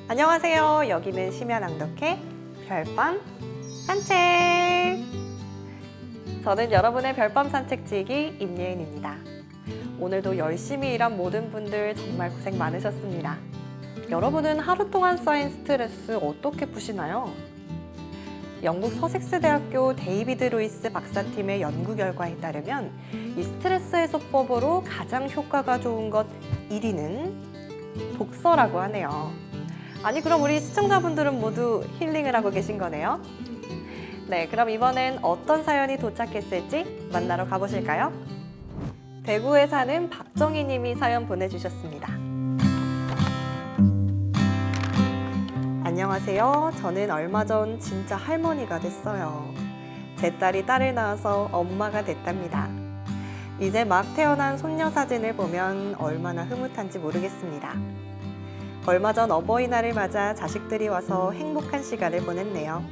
안녕하세요. 여기는 심야낭독회 별밤 산책. 저는 여러분의 별밤 산책지기 임예은입니다. 오늘도 열심히 일한 모든 분들 정말 고생 많으셨습니다. 여러분은 하루 동안 쌓인 스트레스 어떻게 푸시나요? 영국 서섹스 대학교 데이비드 루이스 박사팀의 연구 결과에 따르면 이 스트레스 해소법으로 가장 효과가 좋은 것 1위는 독서라고 하네요. 아니, 그럼 우리 시청자분들은 모두 힐링을 하고 계신 거네요. 네, 그럼 이번엔 어떤 사연이 도착했을지 만나러 가보실까요? 대구에 사는 박정희 님이 사연 보내주셨습니다. 안녕하세요. 저는 얼마 전 진짜 할머니가 됐어요. 제 딸이 딸을 낳아서 엄마가 됐답니다. 이제 막 태어난 손녀 사진을 보면 얼마나 흐뭇한지 모르겠습니다. 얼마 전 어버이날을 맞아 자식들이 와서 행복한 시간을 보냈네요.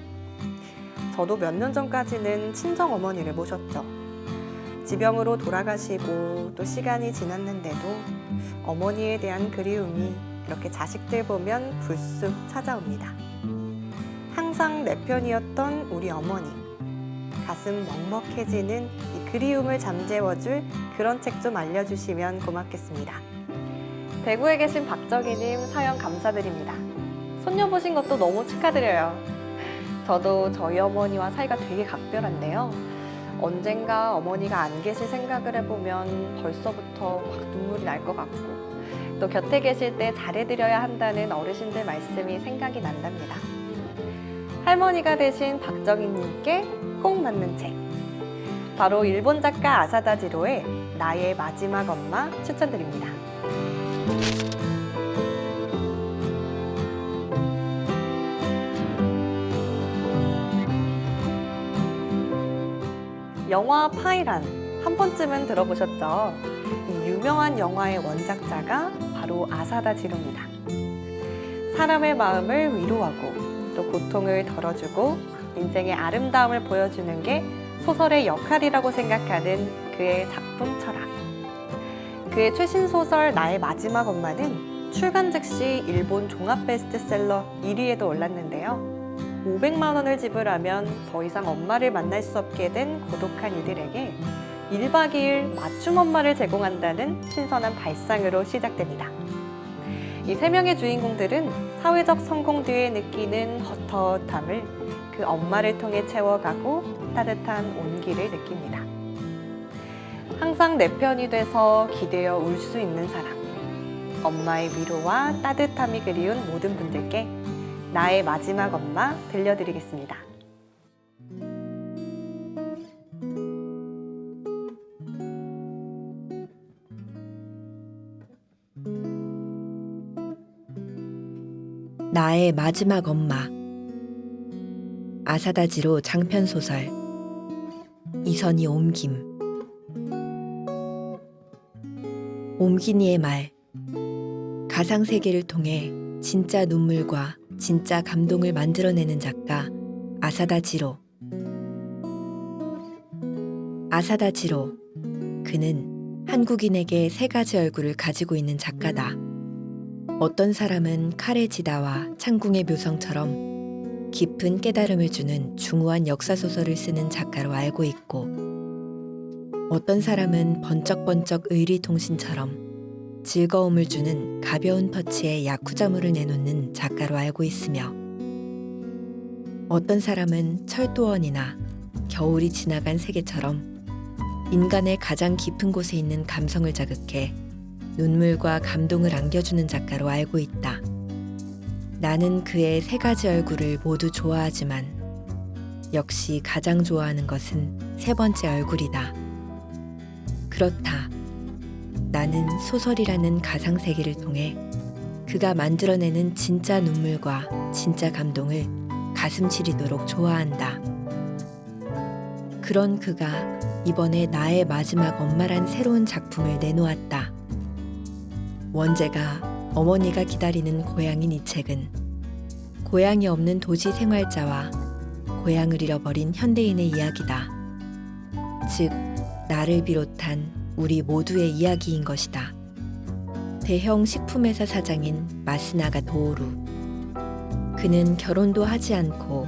저도 몇 년 전까지는 친정어머니를 모셨죠. 지병으로 돌아가시고 또 시간이 지났는데도 어머니에 대한 그리움이 이렇게 자식들 보면 불쑥 찾아옵니다. 항상 내 편이었던 우리 어머니. 가슴 먹먹해지는 이 그리움을 잠재워줄 그런 책 좀 알려주시면 고맙겠습니다. 대구에 계신 박정희님 사연 감사드립니다. 손녀 보신 것도 너무 축하드려요. 저도 저희 어머니와 사이가 되게 각별한데요. 언젠가 어머니가 안 계실 생각을 해보면 벌써부터 막 눈물이 날 것 같고 또 곁에 계실 때 잘해드려야 한다는 어르신들 말씀이 생각이 난답니다. 할머니가 되신 박정희님께 꼭 맞는 책. 바로 일본 작가 아사다 지로의 나의 마지막 엄마 추천드립니다. 영화 파이란 한 번쯤은 들어보셨죠? 이 유명한 영화의 원작자가 바로 아사다 지로입니다. 사람의 마음을 위로하고 또 고통을 덜어주고 인생의 아름다움을 보여주는 게 소설의 역할이라고 생각하는 그의 작품 철학. 그의 최신 소설 나의 마지막 엄마는 출간 즉시 일본 종합 베스트셀러 1위에도 올랐는데요. 500만 원을 지불하면 더 이상 엄마를 만날 수 없게 된 고독한 이들에게 1박 2일 맞춤 엄마를 제공한다는 신선한 발상으로 시작됩니다. 이 세 명의 주인공들은 사회적 성공 뒤에 느끼는 헛헛함을 그 엄마를 통해 채워가고 따뜻한 온기를 느낍니다. 항상 내 편이 돼서 기대어 울 수 있는 사람. 엄마의 위로와 따뜻함이 그리운 모든 분들께 나의 마지막 엄마 들려드리겠습니다. 나의 마지막 엄마. 아사다 지로 장편소설. 이선희 옮김. 옮긴이의 말. 가상세계를 통해 진짜 눈물과 진짜 감동을 만들어내는 작가 아사다 지로. 아사다 지로. 그는 한국인에게 세 가지 얼굴을 가지고 있는 작가다. 어떤 사람은 칼의 지다와 창궁의 묘성처럼 깊은 깨달음을 주는 중후한 역사소설을 쓰는 작가로 알고 있고, 어떤 사람은 번쩍번쩍 의리통신처럼 즐거움을 주는 가벼운 터치의 야쿠자물을 내놓는 작가로 알고 있으며, 어떤 사람은 철도원이나 겨울이 지나간 세계처럼 인간의 가장 깊은 곳에 있는 감성을 자극해 눈물과 감동을 안겨주는 작가로 알고 있다. 나는 그의 세 가지 얼굴을 모두 좋아하지만 역시 가장 좋아하는 것은 세 번째 얼굴이다. 그렇다. 나는 소설이라는 가상세계를 통해 그가 만들어내는 진짜 눈물과 진짜 감동을 가슴 시리도록 좋아한다. 그런 그가 이번에 나의 마지막 엄마란 새로운 작품을 내놓았다. 원제가 어머니가 기다리는 고향인 이 책은 고향이 없는 도시 생활자와 고향을 잃어버린 현대인의 이야기다. 즉, 나를 비롯한 우리 모두의 이야기인 것이다. 대형 식품회사 사장인 마스나가 도오루. 그는 결혼도 하지 않고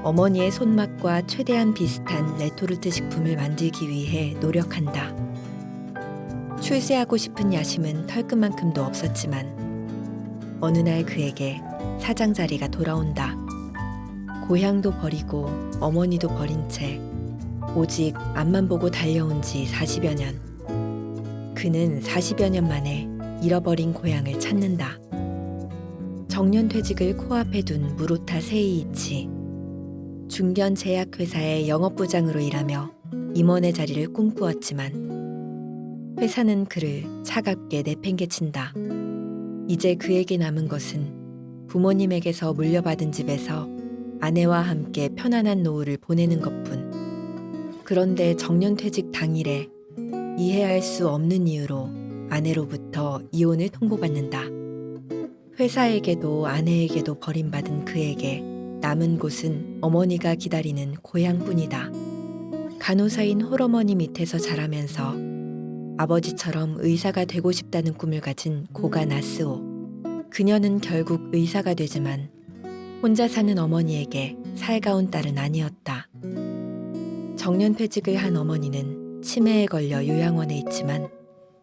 어머니의 손맛과 최대한 비슷한 레토르트 식품을 만들기 위해 노력한다. 출세하고 싶은 야심은 털끝만큼도 없었지만 어느 날 그에게 사장 자리가 돌아온다. 고향도 버리고 어머니도 버린 채 오직 앞만 보고 달려온 지 40여 년. 그는 40여 년 만에 잃어버린 고향을 찾는다. 정년퇴직을 코앞에 둔 무로타 세이이치. 중견 제약회사의 영업부장으로 일하며 임원의 자리를 꿈꾸었지만 회사는 그를 차갑게 내팽개친다. 이제 그에게 남은 것은 부모님에게서 물려받은 집에서 아내와 함께 편안한 노후를 보내는 것뿐. 그런데 정년퇴직 당일에 이해할 수 없는 이유로 아내로부터 이혼을 통보받는다. 회사에게도 아내에게도 버림받은 그에게 남은 곳은 어머니가 기다리는 고향뿐이다. 간호사인 홀어머니 밑에서 자라면서 아버지처럼 의사가 되고 싶다는 꿈을 가진 고가 나스오. 그녀는 결국 의사가 되지만 혼자 사는 어머니에게 살가운 딸은 아니었다. 정년퇴직을 한 어머니는 치매에 걸려 요양원에 있지만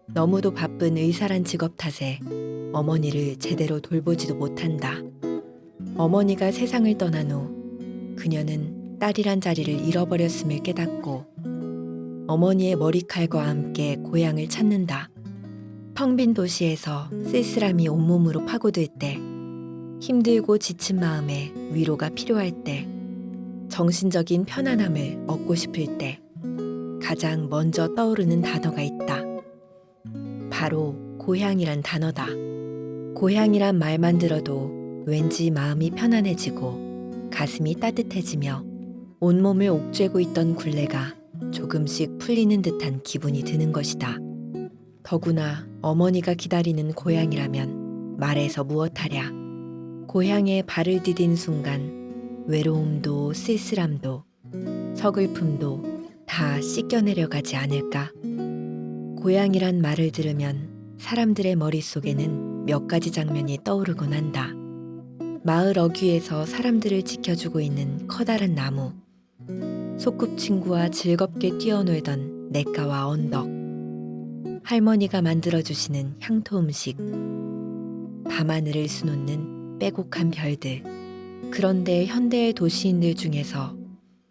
너무도 바쁜 의사란 직업 탓에 어머니를 제대로 돌보지도 못한다. 어머니가 세상을 떠난 후 그녀는 딸이란 자리를 잃어버렸음을 깨닫고 어머니의 머리칼과 함께 고향을 찾는다. 텅 빈 도시에서 쓸쓸함이 온몸으로 파고들 때, 힘들고 지친 마음에 위로가 필요할 때, 정신적인 편안함을 얻고 싶을 때 가장 먼저 떠오르는 단어가 있다. 바로 고향이란 단어다. 고향이란 말만 들어도 왠지 마음이 편안해지고 가슴이 따뜻해지며 온몸을 옥죄고 있던 굴레가 조금씩 풀리는 듯한 기분이 드는 것이다. 더구나 어머니가 기다리는 고향이라면 말해서 무엇하랴. 고향에 발을 디딘 순간 외로움도 쓸쓸함도 서글픔도 다 씻겨내려가지 않을까. 고향이란 말을 들으면 사람들의 머릿속에는 몇 가지 장면이 떠오르곤 한다. 마을 어귀에서 사람들을 지켜주고 있는 커다란 나무, 소꿉친구와 즐겁게 뛰어놀던 냇가와 언덕, 할머니가 만들어주시는 향토 음식, 밤하늘을 수놓는 빼곡한 별들. 그런데 현대의 도시인들 중에서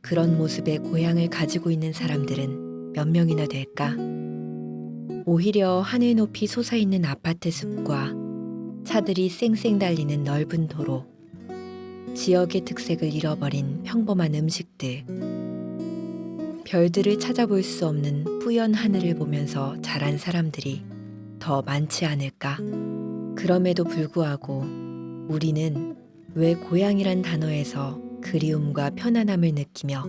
그런 모습의 고향을 가지고 있는 사람들은 몇 명이나 될까? 오히려 하늘 높이 솟아있는 아파트 숲과 차들이 쌩쌩 달리는 넓은 도로, 지역의 특색을 잃어버린 평범한 음식들, 별들을 찾아볼 수 없는 뿌연 하늘을 보면서 자란 사람들이 더 많지 않을까? 그럼에도 불구하고 우리는 왜 고향이란 단어에서 그리움과 편안함을 느끼며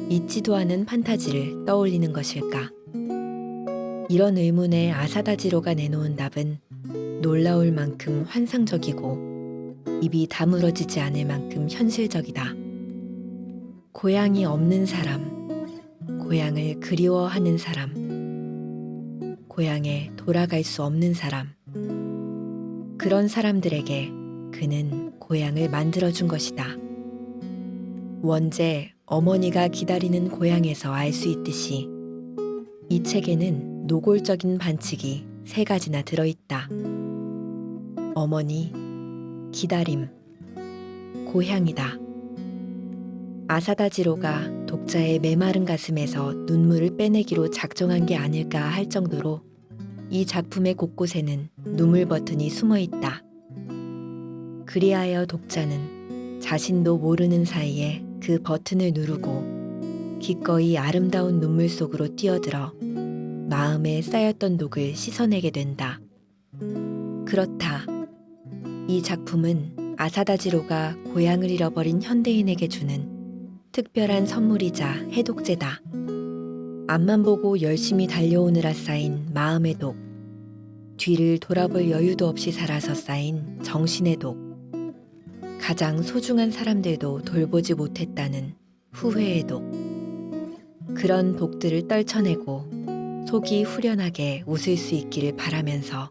잊지도 않은 판타지를 떠올리는 것일까? 이런 의문에 아사다지로가 내놓은 답은 놀라울 만큼 환상적이고 입이 다물어지지 않을 만큼 현실적이다. 고향이 없는 사람, 고향을 그리워하는 사람, 고향에 돌아갈 수 없는 사람. 그런 사람들에게 그는 고향을 만들어준 것이다. 원제 어머니가 기다리는 고향에서 알 수 있듯이 이 책에는 노골적인 반칙이 3가지나 들어있다. 어머니, 기다림, 고향이다. 아사다지로가 독자의 메마른 가슴에서 눈물을 빼내기로 작정한 게 아닐까 할 정도로 이 작품의 곳곳에는 눈물 버튼이 숨어 있다. 그리하여 독자는 자신도 모르는 사이에 그 버튼을 누르고 기꺼이 아름다운 눈물 속으로 뛰어들어 마음에 쌓였던 독을 씻어내게 된다. 그렇다. 이 작품은 아사다지로가 고향을 잃어버린 현대인에게 주는 특별한 선물이자 해독제다. 앞만 보고 열심히 달려오느라 쌓인 마음의 독, 뒤를 돌아볼 여유도 없이 살아서 쌓인 정신의 독, 가장 소중한 사람들도 돌보지 못했다는 후회에도 그런 독들을 떨쳐내고 속이 후련하게 웃을 수 있기를 바라면서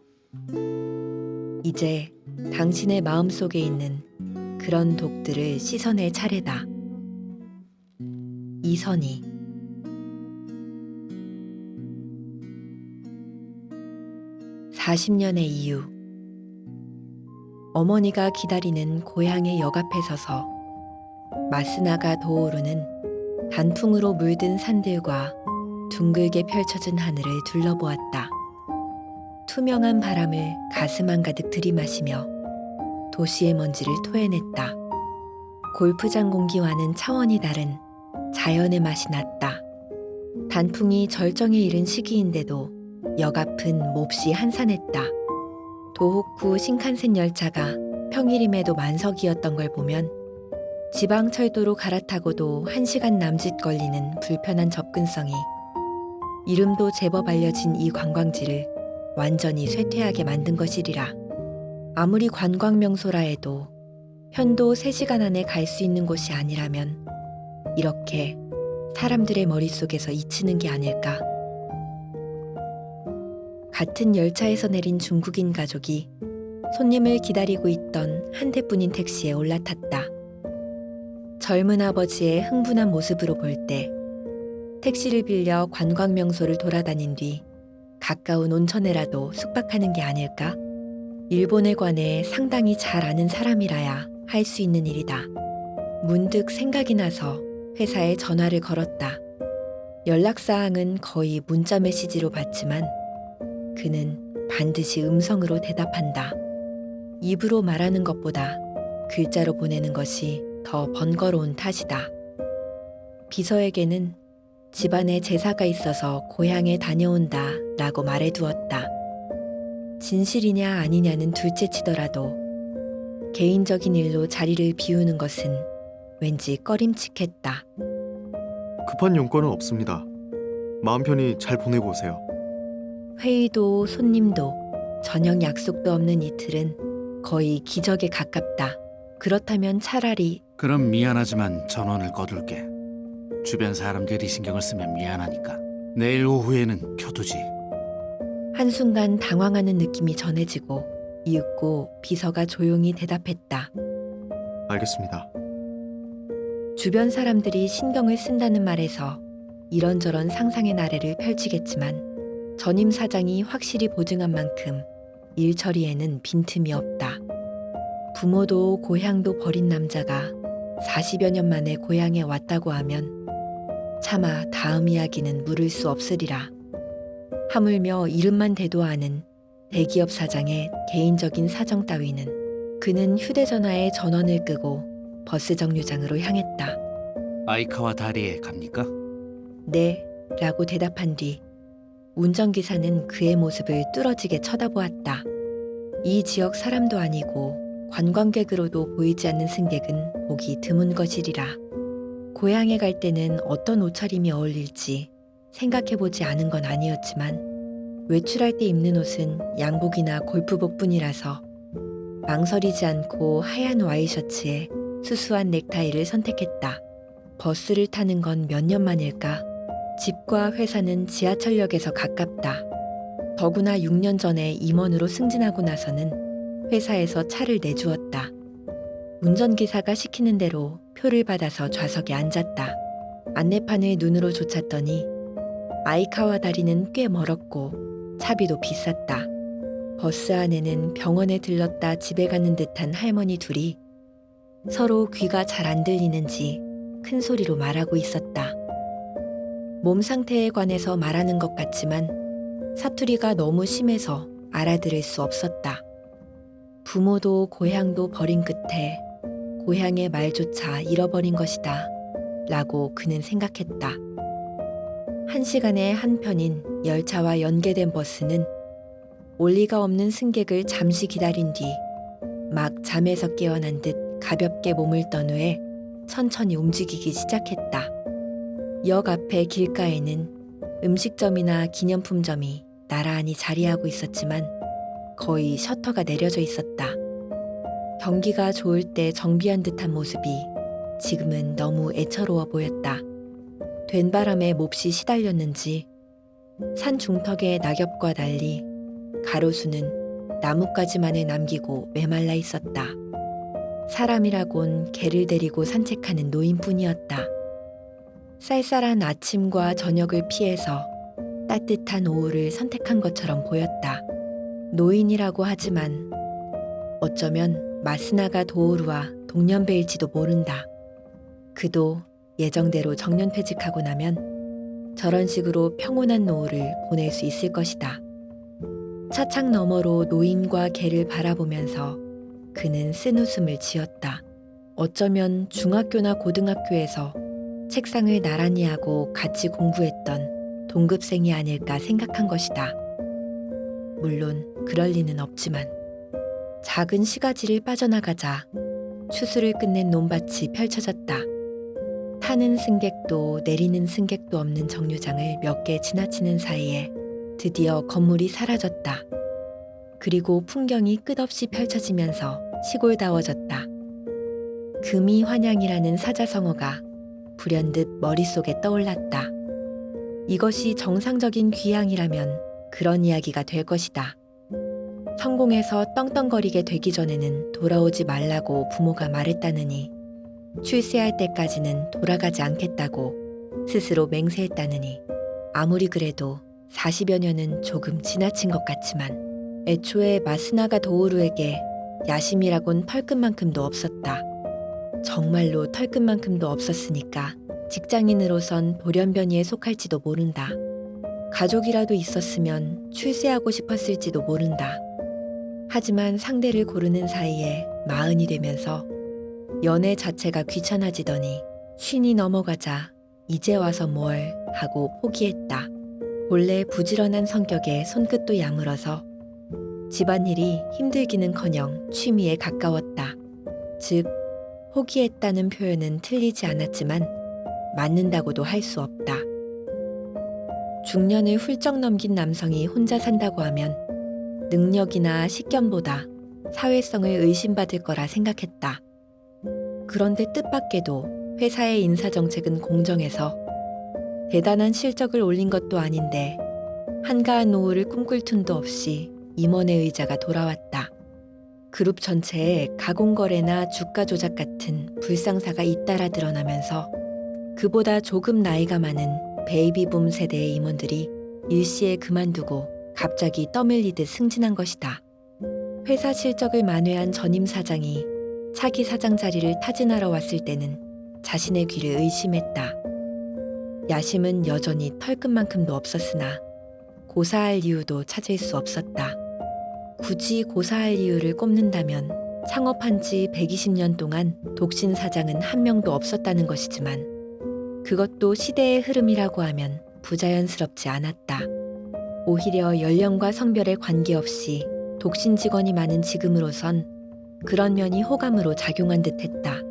이제 당신의 마음속에 있는 그런 독들을 씻어낼 차례다. 이선희. (40년의) 이유. 어머니가 기다리는 고향의 역 앞에 서서 마스나가 도오르는 단풍으로 물든 산들과 둥글게 펼쳐진 하늘을 둘러보았다. 투명한 바람을 가슴 한가득 들이마시며 도시의 먼지를 토해냈다. 골프장 공기와는 차원이 다른 자연의 맛이 났다. 단풍이 절정에 이른 시기인데도 역 앞은 몹시 한산했다. 도호쿠 신칸센 열차가 평일임에도 만석이었던 걸 보면 지방철도로 갈아타고도 1시간 남짓 걸리는 불편한 접근성이 이름도 제법 알려진 이 관광지를 완전히 쇠퇴하게 만든 것이리라. 아무리 관광명소라 해도 편도 3시간 안에 갈 수 있는 곳이 아니라면 이렇게 사람들의 머릿속에서 잊히는 게 아닐까. 같은 열차에서 내린 중국인 가족이 손님을 기다리고 있던 한 대뿐인 택시에 올라탔다. 젊은 아버지의 흥분한 모습으로 볼 때 택시를 빌려 관광명소를 돌아다닌 뒤 가까운 온천에라도 숙박하는 게 아닐까? 일본에 관해 상당히 잘 아는 사람이라야 할 수 있는 일이다. 문득 생각이 나서 회사에 전화를 걸었다. 연락사항은 거의 문자 메시지로 받지만 그는 반드시 음성으로 대답한다. 입으로 말하는 것보다 글자로 보내는 것이 더 번거로운 탓이다. 비서에게는 집안에 제사가 있어서 고향에 다녀온다 라고 말해두었다. 진실이냐 아니냐는 둘째치더라도 개인적인 일로 자리를 비우는 것은 왠지 꺼림칙했다. 급한 용건은 없습니다. 마음 편히 잘 보내고 오세요. 회의도 손님도 저녁 약속도 없는 이틀은 거의 기적에 가깝다. 그렇다면 차라리 그럼 미안하지만 전원을 꺼둘게. 주변 사람들이 신경을 쓰면 미안하니까. 내일 오후에는 켜두지. 한순간 당황하는 느낌이 전해지고 이윽고 비서가 조용히 대답했다. 알겠습니다. 주변 사람들이 신경을 쓴다는 말에서 이런저런 상상의 나래를 펼치겠지만 전임 사장이 확실히 보증한 만큼 일 처리에는 빈틈이 없다. 부모도 고향도 버린 남자가 40여 년 만에 고향에 왔다고 하면 차마 다음 이야기는 물을 수 없으리라. 하물며 이름만 대도 아는 대기업 사장의 개인적인 사정 따위는 그는 휴대전화에 전원을 끄고 버스 정류장으로 향했다. 아이카와 다리에 갑니까? 네, 라고 대답한 뒤 운전기사는 그의 모습을 뚫어지게 쳐다보았다. 이 지역 사람도 아니고 관광객으로도 보이지 않는 승객은 보기 드문 것이리라. 고향에 갈 때는 어떤 옷차림이 어울릴지 생각해보지 않은 건 아니었지만 외출할 때 입는 옷은 양복이나 골프복뿐이라서 망설이지 않고 하얀 와이셔츠에 수수한 넥타이를 선택했다. 버스를 타는 건 몇 년 만일까? 집과 회사는 지하철역에서 가깝다. 더구나 6년 전에 임원으로 승진하고 나서는 회사에서 차를 내주었다. 운전기사가 시키는 대로 표를 받아서 좌석에 앉았다. 안내판을 눈으로 좇았더니 아이카와 다리는 꽤 멀었고 차비도 비쌌다. 버스 안에는 병원에 들렀다 집에 가는 듯한 할머니 둘이 서로 귀가 잘 안 들리는지 큰 소리로 말하고 있었다. 몸 상태에 관해서 말하는 것 같지만 사투리가 너무 심해서 알아들을 수 없었다. 부모도 고향도 버린 끝에 고향의 말조차 잃어버린 것이다 라고 그는 생각했다. 1시간에 한 편인 열차와 연계된 버스는 올 리가 없는 승객을 잠시 기다린 뒤 막 잠에서 깨어난 듯 가볍게 몸을 떤 후에 천천히 움직이기 시작했다. 역 앞의 길가에는 음식점이나 기념품점이 나란히 자리하고 있었지만 거의 셔터가 내려져 있었다. 경기가 좋을 때 정비한 듯한 모습이 지금은 너무 애처로워 보였다. 된바람에 몹시 시달렸는지 산 중턱의 낙엽과 달리 가로수는 나뭇가지만을 남기고 메말라 있었다. 사람이라곤 개를 데리고 산책하는 노인뿐이었다. 쌀쌀한 아침과 저녁을 피해서 따뜻한 오후를 선택한 것처럼 보였다. 노인이라고 하지만 어쩌면 마스나가 도오루와 동년배일지도 모른다. 그도 예정대로 정년퇴직하고 나면 저런 식으로 평온한 노후를 보낼 수 있을 것이다. 차창 너머로 노인과 개를 바라보면서 그는 쓴웃음을 지었다. 어쩌면 중학교나 고등학교에서 책상을 나란히 하고 같이 공부했던 동급생이 아닐까 생각한 것이다. 물론 그럴 리는 없지만 작은 시가지를 빠져나가자 추수를 끝낸 논밭이 펼쳐졌다. 타는 승객도 내리는 승객도 없는 정류장을 몇 개 지나치는 사이에 드디어 건물이 사라졌다. 그리고 풍경이 끝없이 펼쳐지면서 시골다워졌다. 금이 환양이라는 사자성어가 불현듯 머릿속에 떠올랐다. 이것이 정상적인 귀향이라면 그런 이야기가 될 것이다. 성공해서 떵떵거리게 되기 전에는 돌아오지 말라고 부모가 말했다느니, 출세할 때까지는 돌아가지 않겠다고 스스로 맹세했다느니, 아무리 그래도 40여 년은 조금 지나친 것 같지만 애초에 마스나가 도오루에게 야심이라곤 털끝만큼도 없었다. 정말로 털끝만큼도 없었으니까 직장인으로선 돌연변이에 속할지도 모른다. 가족이라도 있었으면 출세하고 싶었을지도 모른다. 하지만 상대를 고르는 사이에 40이 되면서 연애 자체가 귀찮아지더니 50이 넘어가자 이제 와서 뭘 하고 포기했다. 본래 부지런한 성격에 손끝도 야물어서 집안일이 힘들기는커녕 취미에 가까웠다. 즉, 포기했다는 표현은 틀리지 않았지만 맞는다고도 할 수 없다. 중년을 훌쩍 넘긴 남성이 혼자 산다고 하면 능력이나 식견보다 사회성을 의심받을 거라 생각했다. 그런데 뜻밖에도 회사의 인사정책은 공정해서 대단한 실적을 올린 것도 아닌데 한가한 노후를 꿈꿀 틈도 없이 임원의 의자가 돌아왔다. 그룹 전체에 가공거래나 주가 조작 같은 불상사가 잇따라 드러나면서 그보다 조금 나이가 많은 베이비붐 세대의 임원들이 일시에 그만두고 갑자기 떠밀리듯 승진한 것이다. 회사 실적을 만회한 전임 사장이 차기 사장 자리를 타진하러 왔을 때는 자신의 귀를 의심했다. 야심은 여전히 털끝만큼도 없었으나 고사할 이유도 찾을 수 없었다. 굳이 고사할 이유를 꼽는다면 창업한 지 120년 동안 독신 사장은 한 명도 없었다는 것이지만 그것도 시대의 흐름이라고 하면 부자연스럽지 않았다. 오히려 연령과 성별에 관계없이 독신 직원이 많은 지금으로선 그런 면이 호감으로 작용한 듯했다.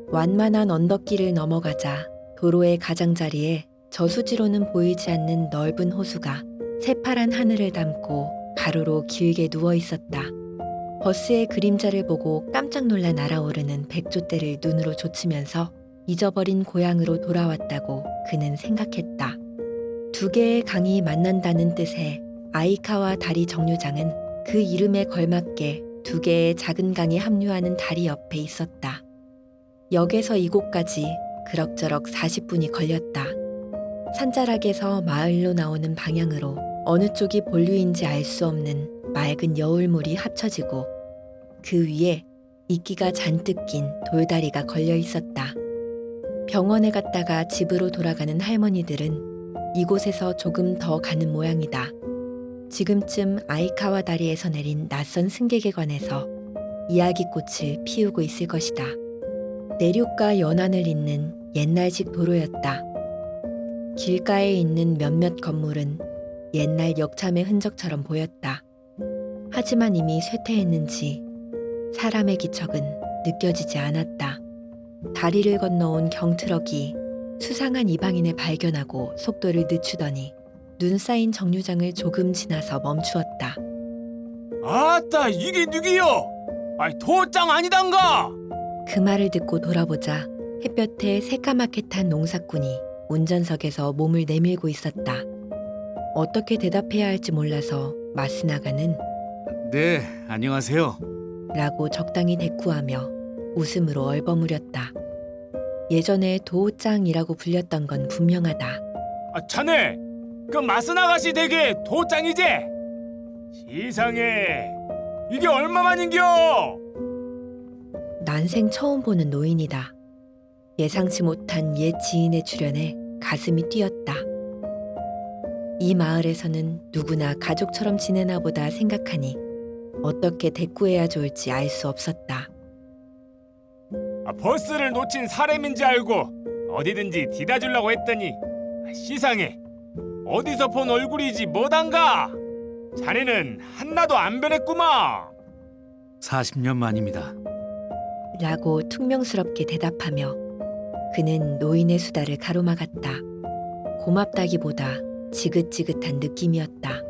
완만한 언덕길을 넘어가자 도로의 가장자리에 저수지로는 보이지 않는 넓은 호수가 새파란 하늘을 담고 가로로 길게 누워 있었다. 버스의 그림자를 보고 깜짝 놀라 날아오르는 백조떼를 눈으로 좇으면서 잊어버린 고향으로 돌아왔다고 그는 생각했다. 두 개의 강이 만난다는 뜻의 아이카와 다리 정류장은 그 이름에 걸맞게 두 개의 작은 강이 합류하는 다리 옆에 있었다. 역에서 이곳까지 그럭저럭 40분이 걸렸다. 산자락에서 마을로 나오는 방향으로 어느 쪽이 본류인지 알 수 없는 맑은 여울물이 합쳐지고 그 위에 이끼가 잔뜩 낀 돌다리가 걸려 있었다. 병원에 갔다가 집으로 돌아가는 할머니들은 이곳에서 조금 더 가는 모양이다. 지금쯤 아이카와 다리에서 내린 낯선 승객에 관해서 이야기꽃을 피우고 있을 것이다. 내륙과 연안을 잇는 옛날식 도로였다. 길가에 있는 몇몇 건물은 옛날 역참의 흔적처럼 보였다. 하지만 이미 쇠퇴했는지 사람의 기척은 느껴지지 않았다. 다리를 건너온 경트럭이 수상한 이방인을 발견하고 속도를 늦추더니 눈 쌓인 정류장을 조금 지나서 멈추었다. 아따 이게 누구요? 아이 도짱 아니단가? 그 말을 듣고 돌아보자 햇볕에 새까맣게 탄 농사꾼이 운전석에서 몸을 내밀고 있었다. 어떻게 대답해야 할지 몰라서 마스나가는 네, 안녕하세요. 라고 적당히 대꾸하며 웃음으로 얼버무렸다. 예전에 도짱이라고 불렸던 건 분명하다. 아, 자네 그 마슨 아가씨 댁의 도짱이지? 세상에 이게 얼마만인겨? 난생 처음 보는 노인이다. 예상치 못한 옛 지인의 출연에 가슴이 뛰었다. 이 마을에서는 누구나 가족처럼 지내나 보다 생각하니 어떻게 대꾸해야 좋을지 알 수 없었다. 아, 버스를 놓친 사람인지 알고 어디든지 디다 주려고 했더니 세상에 어디서 본 얼굴이지 뭐단가? 자네는 한나도 안 변했구만. 40년 만입니다. 라고 퉁명스럽게 대답하며 그는 노인의 수다를 가로막았다. 고맙다기보다 지긋지긋한 느낌이었다.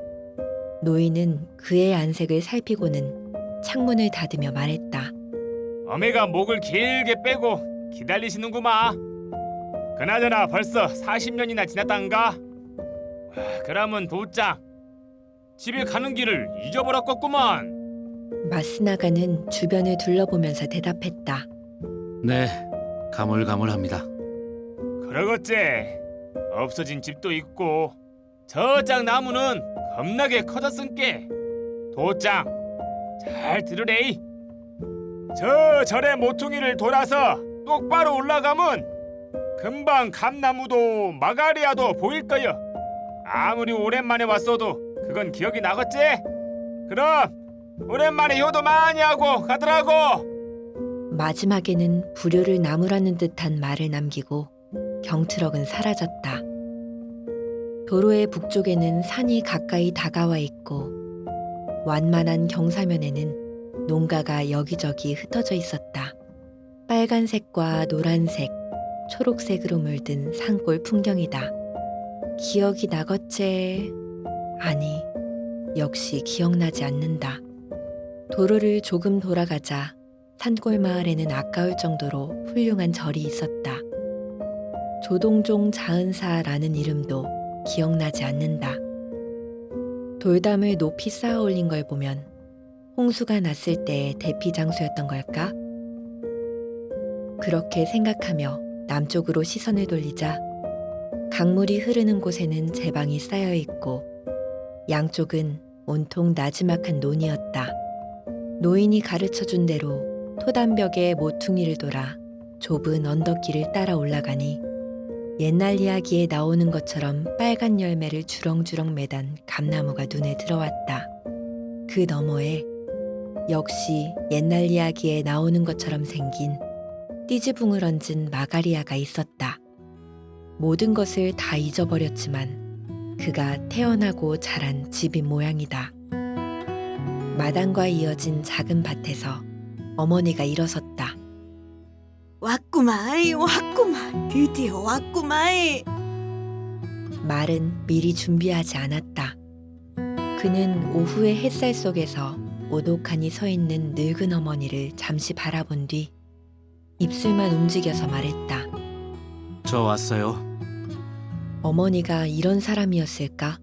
노인은 그의 안색을 살피고는 창문을 닫으며 말했다. 어메가 목을 길게 빼고 기다리시는구마. 그나저나 벌써 40년이나 지났단가? 와, 그러면 도짱 집에 가는 길을 잊어버렸겠구만. 마스나가는 주변을 둘러보면서 대답했다. 네, 가물가물합니다. 그러겠지. 없어진 집도 있고 저짱 나무는 겁나게 커졌은께. 도짱 잘 들으래이. 저 절의 모퉁이를 돌아서 똑바로 올라가면 금방 감나무도 마가리아도 보일 거여. 아무리 오랜만에 왔어도 그건 기억이 나겠지? 그럼 오랜만에 효도 많이 하고 가더라고. 마지막에는 불효를 나무라는 듯한 말을 남기고 경트럭은 사라졌다. 도로의 북쪽에는 산이 가까이 다가와 있고 완만한 경사면에는 농가가 여기저기 흩어져 있었다. 빨간색과 노란색, 초록색으로 물든 산골 풍경이다. 기억이 나겠제? 아니, 역시 기억나지 않는다. 도로를 조금 돌아가자 산골 마을에는 아까울 정도로 훌륭한 절이 있었다. 조동종 자은사라는 이름도 기억나지 않는다. 돌담을 높이 쌓아 올린 걸 보면 홍수가 났을 때의 대피 장소였던 걸까? 그렇게 생각하며 남쪽으로 시선을 돌리자 강물이 흐르는 곳에는 제방이 쌓여 있고 양쪽은 온통 나지막한 논이었다. 노인이 가르쳐준 대로 토담벽에 모퉁이를 돌아 좁은 언덕길을 따라 올라가니 옛날 이야기에 나오는 것처럼 빨간 열매를 주렁주렁 매단 감나무가 눈에 들어왔다. 그 너머에 역시 옛날 이야기에 나오는 것처럼 생긴 띠지붕을 얹은 마가리아가 있었다. 모든 것을 다 잊어버렸지만 그가 태어나고 자란 집인 모양이다. 마당과 이어진 작은 밭에서 어머니가 일어섰다. 왔구마이 왔구마 드디어 왔구마이. 말은 미리 준비하지 않았다. 그는 오후의 햇살 속에서 오독하니 서 있는 늙은 어머니를 잠시 바라본 뒤 입술만 움직여서 말했다. 저 왔어요. 어머니가 이런 사람이었을까?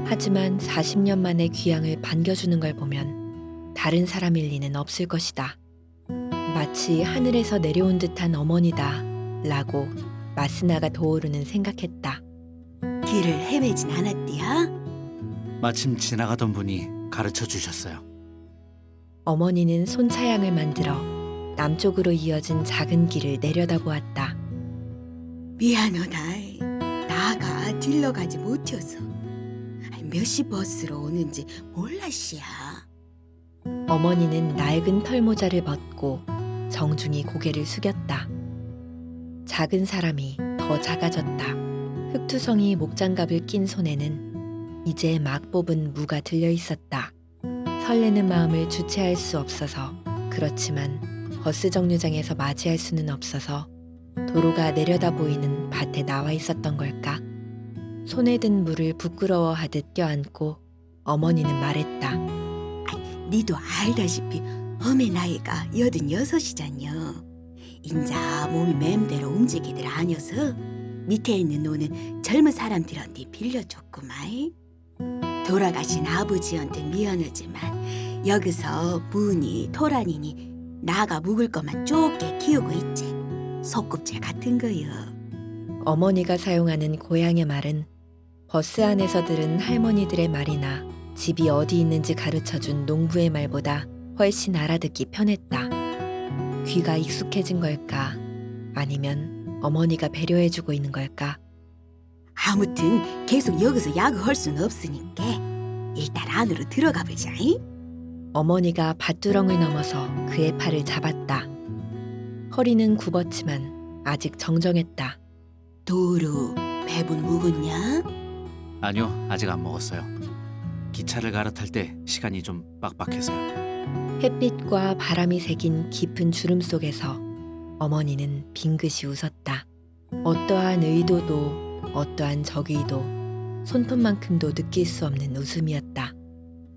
하지만 40년 만에 귀향을 반겨주는 걸 보면 다른 사람일 리는 없을 것이다. 마치 하늘에서 내려온 듯한 어머니다 라고 마스나가 도오르는 생각했다. 길을 헤매진 않았디야? 마침 지나가던 분이 가르쳐 주셨어요. 어머니는 손차양을 만들어 남쪽으로 이어진 작은 길을 내려다보았다. 미안하다이. 나가 들러가지 못해서 몇 시 버스로 오는지 몰랐시야. 어머니는 낡은 털모자를 벗고 정중히 고개를 숙였다. 작은 사람이 더 작아졌다. 흑투성이 목장갑을 낀 손에는 이제 막 뽑은 무가 들려 있었다. 설레는 마음을 주체할 수 없어서 그렇지만 버스 정류장에서 맞이할 수는 없어서 도로가 내려다 보이는 밭에 나와 있었던 걸까? 손에 든 물을 부끄러워하듯 껴안고 어머니는 말했다. 니도 알다시피 어메 나이가 86이잖여. 인자 몸이 맴대로 움직이들 아니어서 밑에 있는 노는 젊은 사람들한테 빌려줬구만. 돌아가신 아버지한테 미안하지만 여기서 무니 토란이니 나가 묵을 것만 좁게 키우고 있지. 소꿉질 같은 거요. 어머니가 사용하는 고향의 말은 버스 안에서 들은 할머니들의 말이나 집이 어디 있는지 가르쳐준 농부의 말보다 훨씬 알아듣기 편했다. 귀가 익숙해진 걸까? 아니면 어머니가 배려해주고 있는 걸까? 아무튼 계속 여기서 야구할 수는 없으니까 일단 안으로 들어가 보자. 어머니가 밭두렁을 넘어서 그의 팔을 잡았다. 허리는 굽었지만 아직 정정했다. 도루 배분 묵었냐? 아니요, 아직 안 먹었어요. 기차를 갈아탈 때 시간이 좀 빡빡해서요. 햇빛과 바람이 새긴 깊은 주름 속에서 어머니는 빙긋이 웃었다. 어떠한 의도도 어떠한 적의도 손톱만큼도 느낄 수 없는 웃음이었다.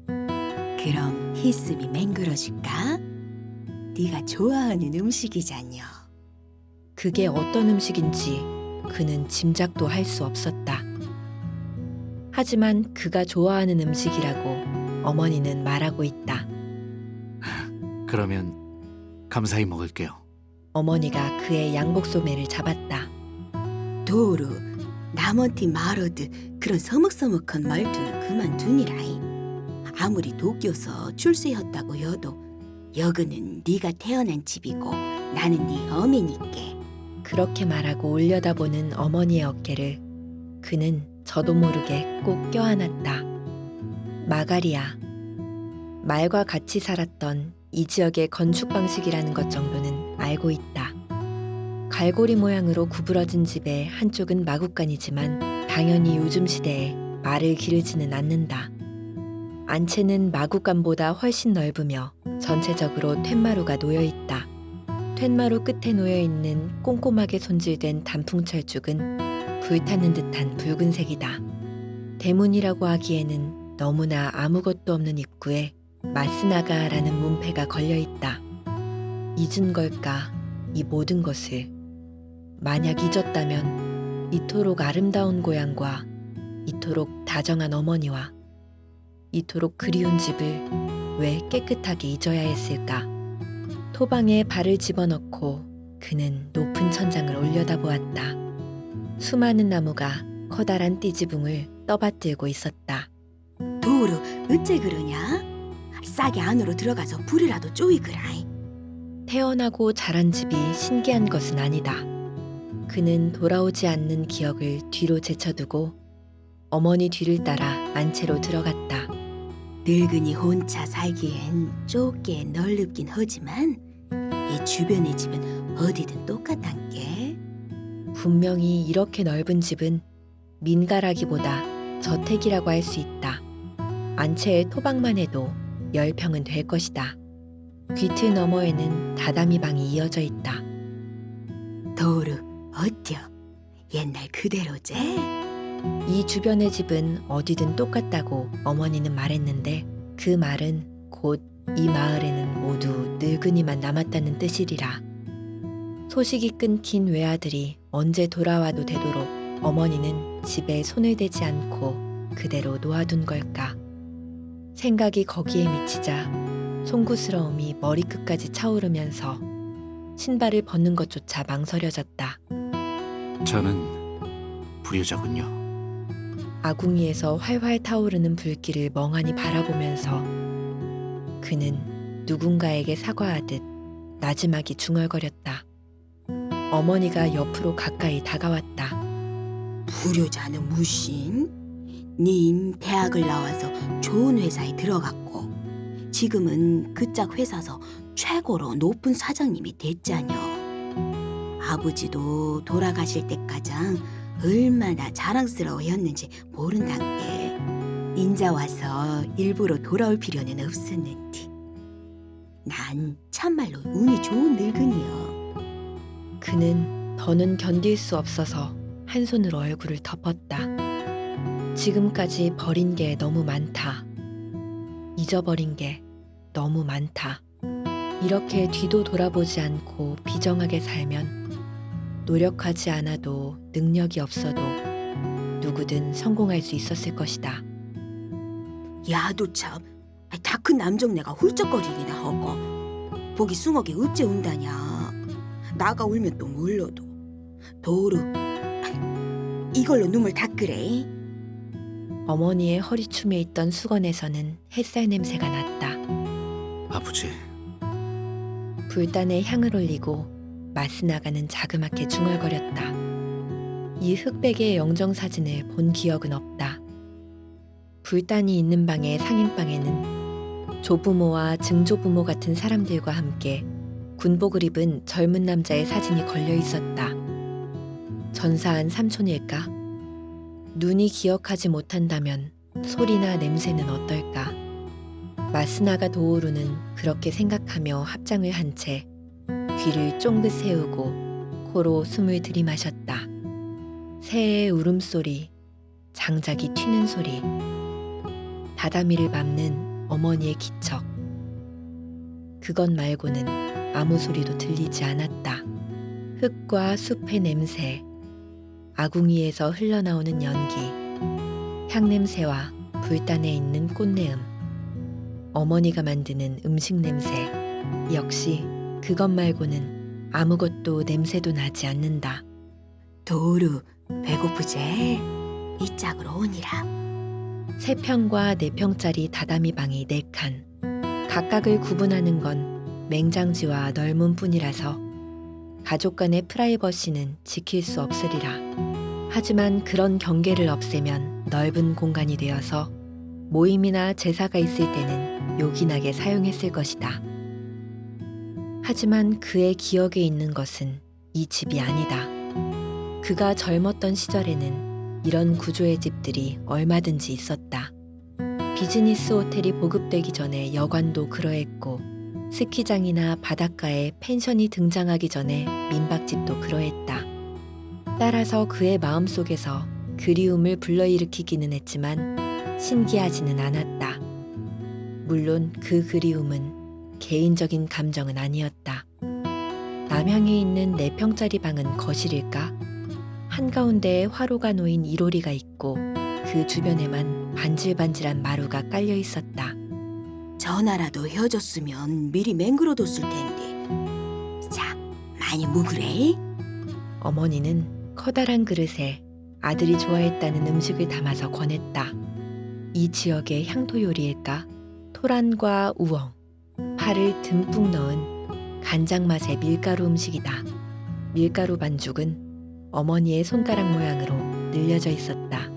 그럼 히스미 맹글어줄까? 네가 좋아하는 음식이잖여. 그게 어떤 음식인지 그는 짐작도 할 수 없었다. 하지만 그가 좋아하는 음식이라고 어머니는 말하고 있다. 그러면 감사히 먹을게요. 어머니가 그의 양복 소매를 잡았다. 도루 남한테 말하듯 그런 서먹서먹한 말투는 그만두니라이. 아무리 도쿄서 출세했다고 여도 여기는 네가 태어난 집이고 나는 네 어미니께. 그렇게 말하고 올려다보는 어머니의 어깨를 그는 저도 모르게 꼭 껴안았다. 마가리아. 말과 같이 살았던 이 지역의 건축 방식이라는 것 정도는 알고 있다. 갈고리 모양으로 구부러진 집의 한쪽은 마구간이지만 당연히 요즘 시대에 말을 기르지는 않는다. 안채는 마구간보다 훨씬 넓으며 전체적으로 툇마루가 놓여있다. 툇마루 끝에 놓여있는 꼼꼼하게 손질된 단풍철쭉은 불타는 듯한 붉은색이다. 대문이라고 하기에는 너무나 아무것도 없는 입구에 마스나가라는 문패가 걸려있다. 잊은 걸까 이 모든 것을. 만약 잊었다면 이토록 아름다운 고향과 이토록 다정한 어머니와 이토록 그리운 집을 왜 깨끗하게 잊어야 했을까? 토방에 발을 집어넣고 그는 높은 천장을 올려다보았다. 수많은 나무가 커다란 띠지붕을 떠받들고 있었다. 도루 어째 그러냐? 싸게 안으로 들어가서 불이라도 쪼이그라이. 태어나고 자란 집이 신기한 것은 아니다. 그는 돌아오지 않는 기억을 뒤로 제쳐두고 어머니 뒤를 따라 안채로 들어갔다. 늙은이 혼자 살기엔 좁게 널렵긴 하지만 이 주변의 집은 어디든 똑같단게. 분명히 이렇게 넓은 집은 민가라기보다 저택이라고 할 수 있다. 안채의 토방만 해도 10평은 될 것이다. 귀틀 너머에는 다다미 방이 이어져 있다. 도루 어때요? 옛날 그대로제? 이 주변의 집은 어디든 똑같다고 어머니는 말했는데 그 말은 곧 이 마을에는 모두 늙은이만 남았다는 뜻이리라. 소식이 끊긴 외아들이 언제 돌아와도 되도록 어머니는 집에 손을 대지 않고 그대로 놓아둔 걸까. 생각이 거기에 미치자 송구스러움이 머리끝까지 차오르면서 신발을 벗는 것조차 망설여졌다. 저는 불효자군요. 아궁이에서 활활 타오르는 불길을 멍하니 바라보면서 그는 누군가에게 사과하듯 나지막이 중얼거렸다. 어머니가 옆으로 가까이 다가왔다. 불효자는 무신? 님 대학을 나와서 좋은 회사에 들어갔고 지금은 그짝 회사서 최고로 높은 사장님이 됐자녀. 아버지도 돌아가실 때가장 얼마나 자랑스러워했는지 모른단게. 인자 와서 일부러 돌아올 필요는 없었는데. 난 참말로 운이 좋은 늙은이여. 그는 더는 견딜 수 없어서 한 손으로 얼굴을 덮었다. 지금까지 버린 게 너무 많다. 잊어버린 게 너무 많다. 이렇게 뒤도 돌아보지 않고 비정하게 살면 노력하지 않아도 능력이 없어도 누구든 성공할 수 있었을 것이다. 야도 참, 다 큰 남정네가 훌쩍거리기나 하고 보기 숭하게 어째 운다냐. 나가 울면 또 몰라도. 도루, 이걸로 눈물 닦으래. 어머니의 허리춤에 있던 수건에서는 햇살 냄새가 났다. 아버지, 불단에 향을 올리고 맛이 나가는 자그맣게 중얼거렸다. 이 흑백의 영정사진을 본 기억은 없다. 불단이 있는 방의 상인방에는 조부모와 증조부모 같은 사람들과 함께 군복을 입은 젊은 남자의 사진이 걸려 있었다. 전사한 삼촌일까? 눈이 기억하지 못한다면 소리나 냄새는 어떨까? 마스나가 도오루는 그렇게 생각하며 합장을 한 채 귀를 쫑긋 세우고 코로 숨을 들이마셨다. 새의 울음소리, 장작이 튀는 소리, 다다미를 밟는 어머니의 기척. 그것 말고는 아무 소리도 들리지 않았다. 흙과 숲의 냄새, 아궁이에서 흘러나오는 연기, 향냄새와 불단에 있는 꽃내음, 어머니가 만드는 음식 냄새. 역시 그것 말고는 아무것도 냄새도 나지 않는다. 도루, 배고프제? 이 짝으로 오니라. 3평과 4평짜리 다다미 방이 4칸. 각각을 구분하는 건 맹장지와 널문 뿐이라서 가족 간의 프라이버시는 지킬 수 없으리라. 하지만 그런 경계를 없애면 넓은 공간이 되어서 모임이나 제사가 있을 때는 요긴하게 사용했을 것이다. 하지만 그의 기억에 있는 것은 이 집이 아니다. 그가 젊었던 시절에는 이런 구조의 집들이 얼마든지 있었다. 비즈니스 호텔이 보급되기 전에 여관도 그러했고, 스키장이나 바닷가에 펜션이 등장하기 전에 민박집도 그러했다. 따라서 그의 마음속에서 그리움을 불러일으키기는 했지만 신기하지는 않았다. 물론 그 그리움은 개인적인 감정은 아니었다. 남향에 있는 4평짜리 방은 거실일까? 한가운데에 화로가 놓인 이로리가 있고 그 주변에만 반질반질한 마루가 깔려 있었다. 전화라도 헤어졌으면 미리 맹글어뒀을 텐데. 자, 많이 묵으래. 어머니는 커다란 그릇에 아들이 좋아했다는 음식을 담아서 권했다. 이 지역의 향토 요리일까? 토란과 우엉, 파를 듬뿍 넣은 간장 맛의 밀가루 음식이다. 밀가루 반죽은 어머니의 손가락 모양으로 늘려져 있었다.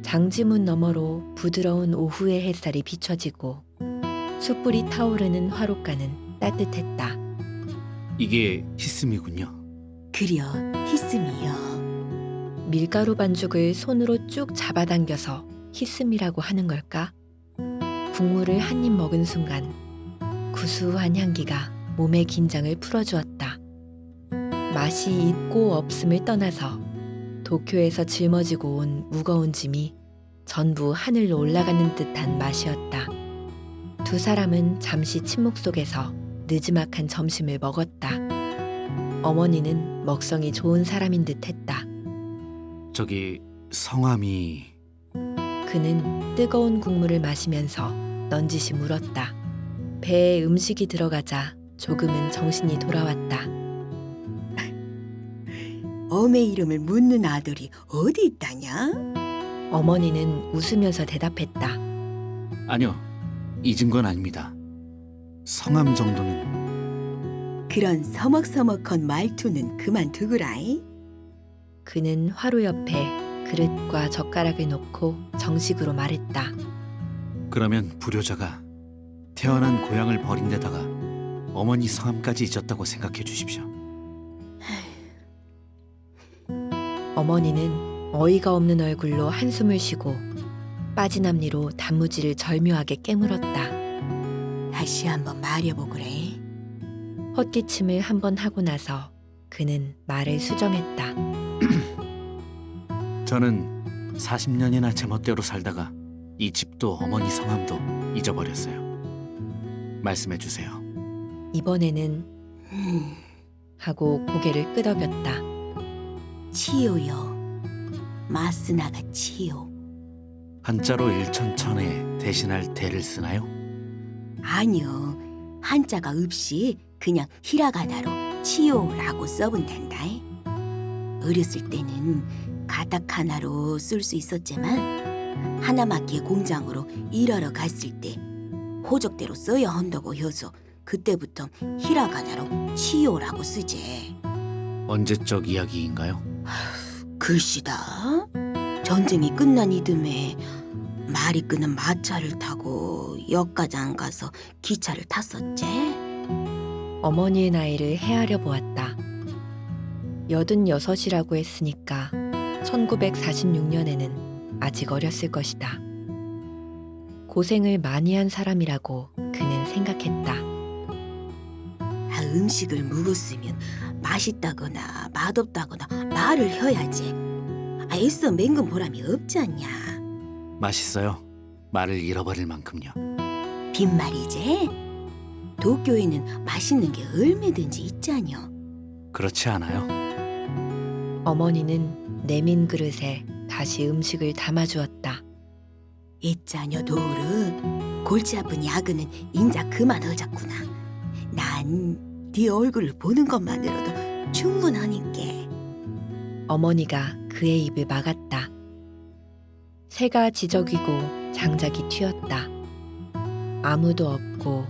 장지문 너머로 부드러운 오후의 햇살이 비춰지고 숯불이 타오르는 화롯가는 따뜻했다. 이게 히스미군요. 그려, 히스미여. 밀가루 반죽을 손으로 쭉 잡아당겨서 히스미라고 하는 걸까? 국물을 한 입 먹은 순간 구수한 향기가 몸의 긴장을 풀어주었다. 맛이 있고 없음을 떠나서 도쿄에서 짊어지고 온 무거운 짐이 전부 하늘로 올라가는 듯한 맛이었다. 두 사람은 잠시 침묵 속에서 느지막한 점심을 먹었다. 어머니는 먹성이 좋은 사람인 듯했다. 저기 성함이... 그는 뜨거운 국물을 마시면서 넌지시 물었다. 배에 음식이 들어가자 조금은 정신이 돌아왔다. 엄의 이름을 묻는 아들이 어디 있다냐? 어머니는 웃으면서 대답했다. 아니요, 잊은 건 아닙니다. 성함 정도는... 그런 서먹서먹한 말투는 그만 두거라이. 그는 화로 옆에 그릇과 젓가락을 놓고 정식으로 말했다. 그러면 불효자가 태어난 고향을 버린 데다가 어머니 성함까지 잊었다고 생각해 주십시오. 어머니는 어이가 없는 얼굴로 한숨을 쉬고 빠진 앞니로 단무지를 절묘하게 깨물었다. 다시 한번 말해보거래. 헛기침을 한 번 하고 나서 그는 말을 수정했다. 저는 40년이나 제 멋대로 살다가 이 집도 어머니 성함도 잊어버렸어요. 말씀해 주세요. 이번에는 하고 고개를 끄덕였다. 치요요. 마스나가 치요. 한자로 일천천에 대신할 대를 쓰나요? 아니요. 한자가 없이 그냥 히라가나로 치요라고 써본단다. 어렸을 때는 가타카나로 쓸 수 있었지만 하나마키의 공장으로 일하러 갔을 때 호적대로 써야 한다고 해서 그때부터 히라가나로 치요라고 쓰지. 언제적 이야기인가요? 글씨다. 전쟁이 끝난 이듬해 말이 끄는 마차를 타고 역까지 안 가서 기차를 탔었지. 어머니의 나이를 헤아려 보았다. 86이라고 했으니까 1946년에는 아직 어렸을 것이다. 고생을 많이 한 사람이라고 그는 생각했다. 음식을 먹었으면 맛있다거나 맛없다거나 말을 해야지. 애써 맹금 보람이 없지 않냐. 맛있어요. 말을 잃어버릴 만큼요. 빈말이지. 도쿄에는 맛있는 게 얼마든지 있지 않여. 그렇지 않아요? 어머니는 내민 그릇에 다시 음식을 담아주었다. 있자녀 도르. 골치 아픈 야근은 인자 그만하자꾸나. 난 네 얼굴을 보는 것만으로도 충분하니께. 어머니가 그의 입을 막았다. 새가 지저귀고 장작이 튀었다. 아무도 없고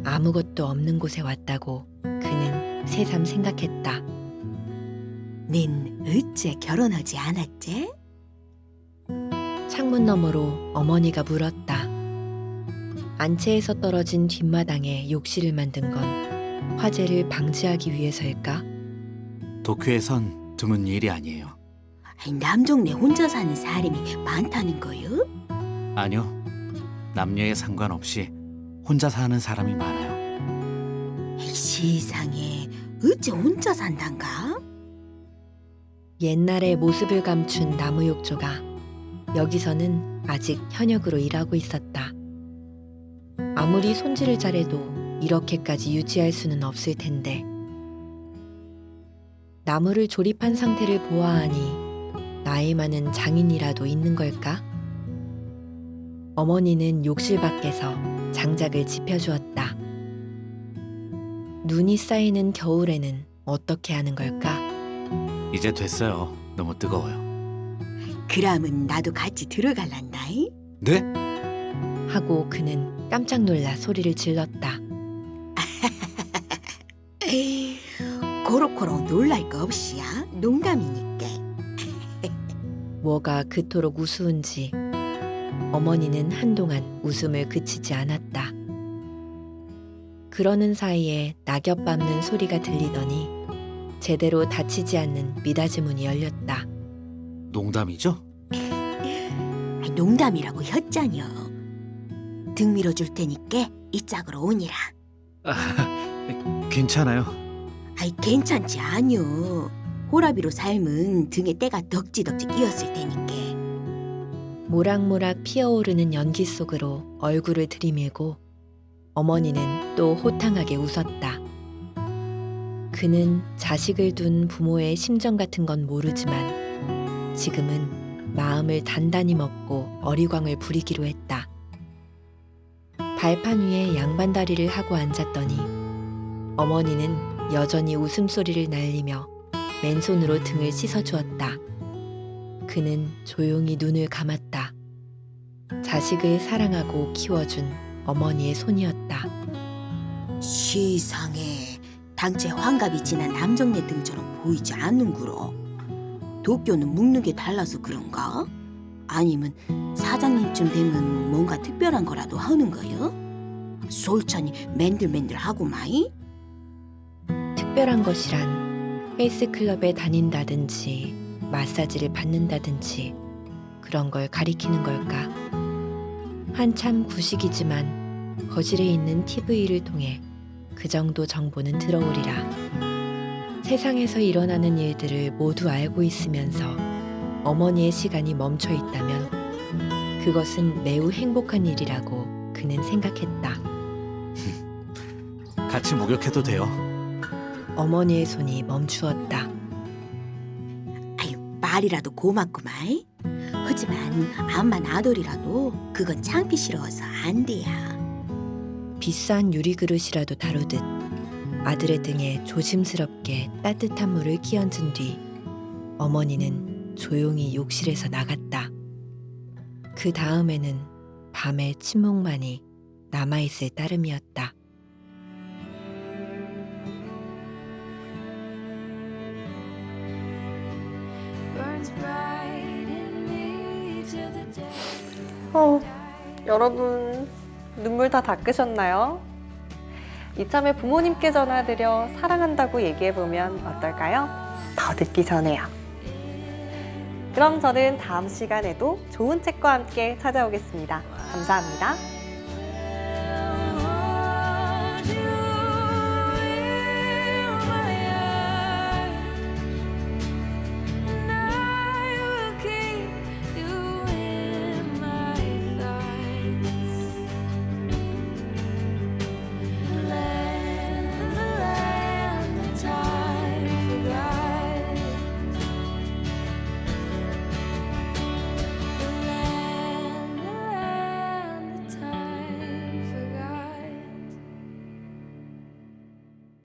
아무것도 없는 곳에 왔다고 그는 새삼 생각했다. 닌 어째 결혼하지 않았지? 창문 너머로 어머니가 물었다. 안채에서 떨어진 뒷마당에 욕실을 만든 건 화재를 방지하기 위해서일까? 도쿄에선 드문 일이 아니에요. 남종네 혼자 사는 사람이 많다는 거요? 아니요. 남녀에 상관없이 혼자 사는 사람이 많아요. 세상에 어째 혼자 산단가? 옛날의 모습을 감춘 나무 욕조가 여기서는 아직 현역으로 일하고 있었다. 아무리 손질을 잘해도 이렇게까지 유지할 수는 없을 텐데. 나무를 조립한 상태를 보아하니 나이 많은 장인이라도 있는 걸까? 어머니는 욕실 밖에서 장작을 지펴주었다. 눈이 쌓이는 겨울에는 어떻게 하는 걸까? 이제 됐어요. 너무 뜨거워요. 그러면 나도 같이 들어갈란다이? 네? 하고 그는 깜짝 놀라 소리를 질렀다. 고로코로 놀랄 거 없이야. 농담이니까. 뭐가 그토록 우스운지 어머니는 한동안 웃음을 그치지 않았다. 그러는 사이에 낙엽 밟는 소리가 들리더니 제대로 닫히지 않는 미닫이 문이 열렸다. 농담이죠? 농담이라고 했잖여. 등 밀어줄 테니까 이 짝으로 오니라. 괜찮아요. 괜찮지 않여. 호라비로 삶은 등에 때가 덕지덕지 끼었을 테니까. 모락모락 피어오르는 연기 속으로 얼굴을 들이밀고 어머니는 또 호탕하게 웃었다. 그는 자식을 둔 부모의 심정 같은 건 모르지만 지금은 마음을 단단히 먹고 어리광을 부리기로 했다. 발판 위에 양반다리를 하고 앉았더니 어머니는 여전히 웃음소리를 날리며 맨손으로 등을 씻어주었다. 그는 조용히 눈을 감았다. 자식을 사랑하고 키워준 어머니의 손이었다. 세상에, 당최 환갑이 지난 남정네 등처럼 보이지 않는구로. 도쿄는 묵는 게 달라서 그런가? 아니면 사장님쯤 되면 뭔가 특별한 거라도 하는 거요? 솔찬히 맨들맨들하고 마이? 특별한 것이란 헬스클럽에 다닌다든지 마사지를 받는다든지 그런 걸 가리키는 걸까? 한참 구식이지만 거실에 있는 TV를 통해 그 정도 정보는 들어오리라. 세상에서 일어나는 일들을 모두 알고 있으면서 어머니의 시간이 멈춰 있다면 그것은 매우 행복한 일이라고 그는 생각했다. 같이 목욕해도 돼요. 어머니의 손이 멈추었다. 아유, 말이라도 고맙구만. 하지만 암만 아들이라도 그건 창피 싫어서 안 돼야. 비싼 유리그릇이라도 다루듯 아들의 등에 조심스럽게 따뜻한 물을 끼얹은 뒤 어머니는 조용히 욕실에서 나갔다. 그 다음에는 밤의 침묵만이 남아있을 따름이었다. 여러분 눈물 다 닦으셨나요? 이참에 부모님께 전화드려 사랑한다고 얘기해보면 어떨까요? 더 늦기 전에요. 그럼 저는 다음 시간에도 좋은 책과 함께 찾아오겠습니다. 감사합니다.